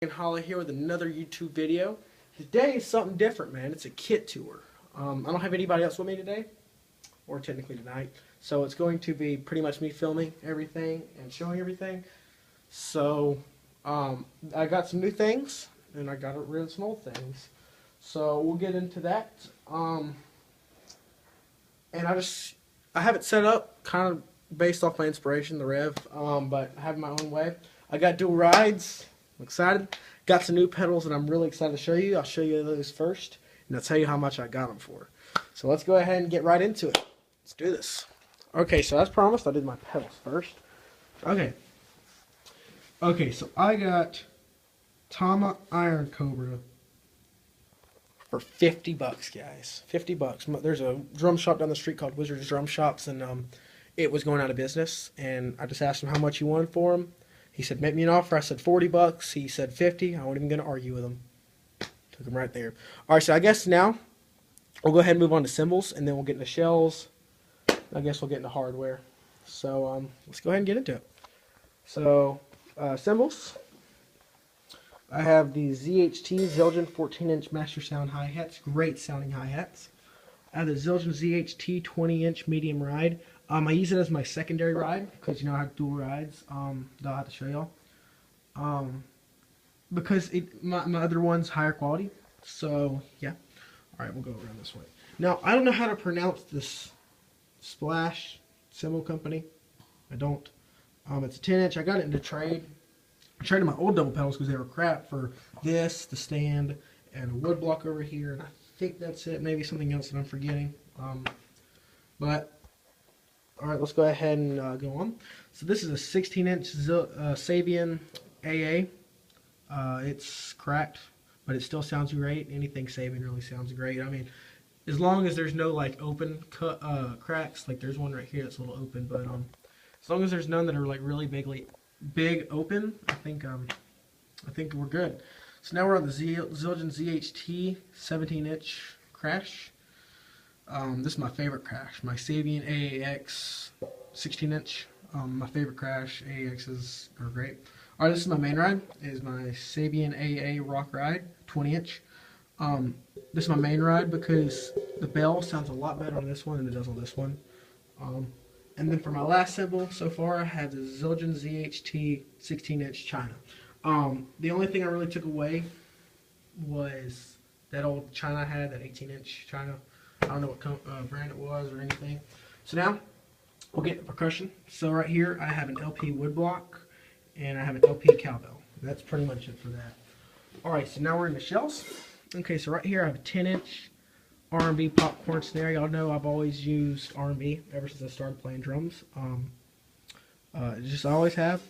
Reaganhalla here with another YouTube video. Today is something different, man. It's a kit tour. I don't have anybody else with me today, or technically tonight. So it's going to be pretty much me filming everything and showing everything. So I got some new things, and I got rid of some old things. So we'll get into that. And I have it set up kind of based off my inspiration, the Rev, but I have it my own way. I got dual rides. I'm excited. Got some new pedals that I'm really excited to show you. I'll show you those first, and I'll tell you how much I got them for. So let's go ahead and get right into it. Let's do this. Okay, so as promised, I did my pedals first. Okay, so I got Tama Iron Cobra for 50 bucks, guys. 50 bucks. There's a drum shop down the street called Wizard's Drum Shops, and it was going out of business, and I just asked him how much he wanted for him. He said, make me an offer. I said 40 bucks. He said 50. I wasn't even going to argue with him. Took him right there. All right, so I guess now we'll go ahead and move on to cymbals, and then we'll get into shells. I guess we'll get into hardware. So let's go ahead and get into it. So cymbals. I have the ZHT Zildjian 14-inch Master Sound hi-hats. Great sounding hi-hats. I have the Zildjian ZHT 20-inch medium ride. I use it as my secondary ride because, you know, I have dual rides that I'll have to show y'all. Because my other one's higher quality. So, yeah. Alright, we'll go around this way. Now, I don't know how to pronounce this Splash cymbal company. I don't. It's a 10-inch. I got it into trade. I traded my old double pedals because they were crap for this, the stand, and a wood block over here. And I think that's it. Maybe something else that I'm forgetting. Alright, let's go ahead and go on. So this is a 16-inch Sabian AA. It's cracked, but it still sounds great. Anything Sabian really sounds great. I mean, as long as there's no like open cracks, like there's one right here that's a little open, but as long as there's none that are like really big open, I think we're good. So now we're on the Zildjian ZHT 17-inch crash. This is my favorite crash, my Sabian AAX 16-inch. My favorite crash. AAXs are great. Alright, this is my main ride. It is my Sabian AA Rock Ride 20-inch. This is my main ride because the bell sounds a lot better on this one than it does on this one. And then for my last cymbal so far, I have the Zildjian ZHT 16-inch China. The only thing I really took away was that old China I had, that 18-inch China. I don't know what brand it was or anything. So now we'll get the percussion. So right here I have an LP woodblock and I have an LP cowbell. That's pretty much it for that. Alright, so now we're in the shells. Okay, so right here I have a 10-inch R&B popcorn snare. Y'all know I've always used R&B ever since I started playing drums. Just I always have.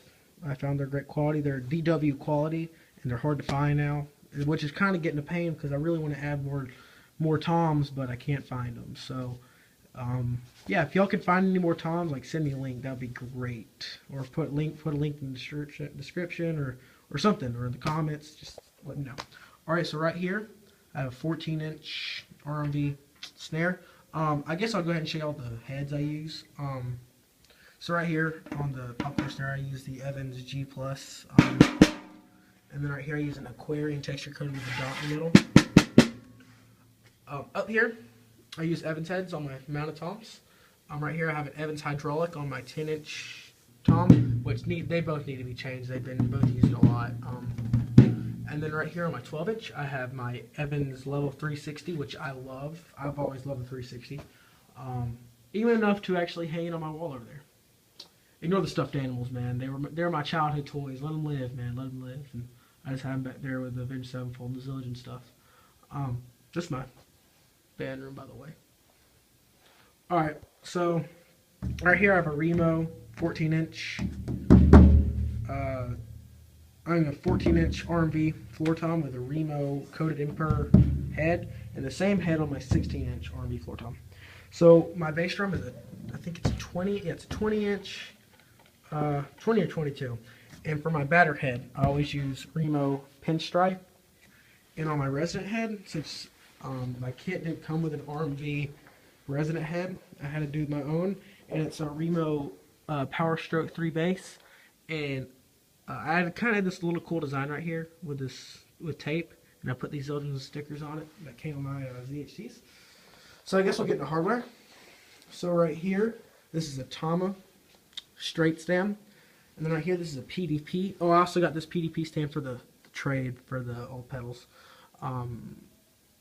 I found they're great quality. They're DW quality and they're hard to find now, which is kind of getting a pain because I really want to add more toms, but I can't find them. So yeah, if y'all can find any more toms, like send me a link. That'd be great. Or put a link in the description or something, or in the comments. Just let me know. All right, so right here I have a 14-inch R&B snare. I guess I'll go ahead and show y'all the heads I use. So right here on the popcorn snare, I use the Evans G+. And then right here I use an Aquarian texture coated with a dot in the middle. Up here, I use Evans heads on my mounted toms. Right here I have an Evans hydraulic on my 10-inch tom, which they both need to be changed. They've been both used a lot. And then right here on my 12-inch, I have my Evans Level 360, which I love. I've always loved the 360. Even enough to actually hang on my wall over there. Ignore the stuffed animals, man. They're my childhood toys. Let them live, man. Let them live. And I just have them back there with the Avenged Sevenfold and the Zildjian stuff. Just my band room, by the way. Alright, so right here I have a Remo 14-inch I'm a 14-inch R&B floor tom with a Remo coated Emperor head and the same head on my 16-inch R&B floor tom. So my bass drum is I think it's a 20, yeah, it's a 20-inch 20 or 22. And for my batter head, I always use Remo pinstripe. And on my resident head, since my kit didn't come with an R&B resident head, I had to do my own, and it's a Remo Power Stroke 3 bass. And I had kind of this little cool design right here with tape, and I put these little stickers on it that came on my ZHTs. So I guess we'll get into hardware. So right here, this is a Tama straight stand, and then right here, this is a PDP. Oh, I also got this PDP stand for the trade for the old pedals.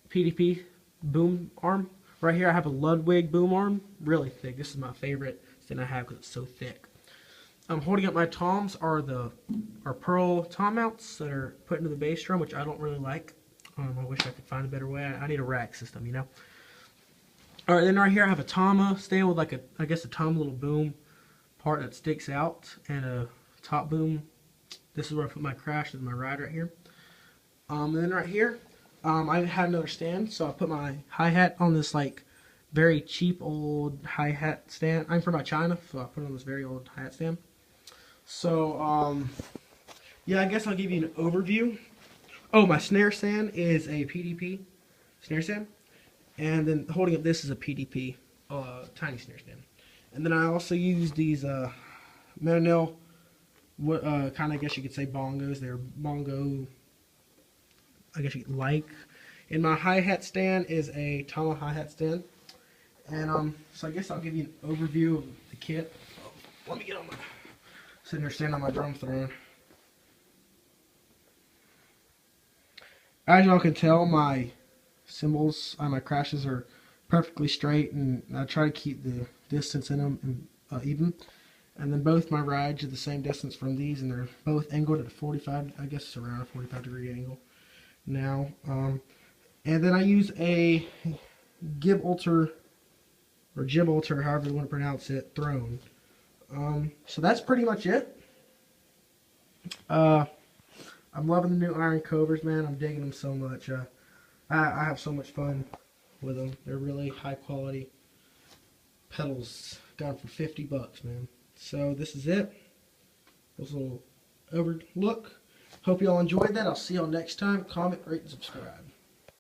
PDP boom arm. Right here, I have a Ludwig boom arm, really thick. This is my favorite stand I have because it's so thick. Holding up my toms are pearl tom mounts that are put into the bass drum, which I don't really like. I wish I could find a better way. I need a rack system, you know. All right, then right here I have a Tama stand with like I guess a tom little boom part that sticks out, and a top boom. This is where I put my crash and my ride right here. And then right here, I had another stand, so I put my hi-hat on this like very cheap old hi-hat stand. I'm from China, so I put it on this very old hi-hat stand. So, yeah, I guess I'll give you an overview. Oh, my snare stand is a PDP snare stand. And then holding up this is a PDP, tiny snare stand. And then I also use these Reaganhalla, kind of, I guess you could say bongos. They're bongo, I guess you could like. And my hi-hat stand is a Tama hi-hat stand. And so I guess I'll give you an overview of the kit. Let me get on my sitting here standing on my drum throne. As y'all can tell, my cymbals on my crashes are perfectly straight, and I try to keep the distance in them even. And then both my rides are the same distance from these, and they're both angled at a 45, I guess it's around a 45-degree angle now. And then I use a Gibraltar, or Gibraltar, however you want to pronounce it, throne. So that's pretty much it. I'm loving the new iron covers, man. I'm digging them so much. I have so much fun with them. They're really high quality pedals. Got them for 50 bucks, man. So this is it. This little overlook. Hope y'all enjoyed that. I'll see y'all next time. Comment, rate, and subscribe.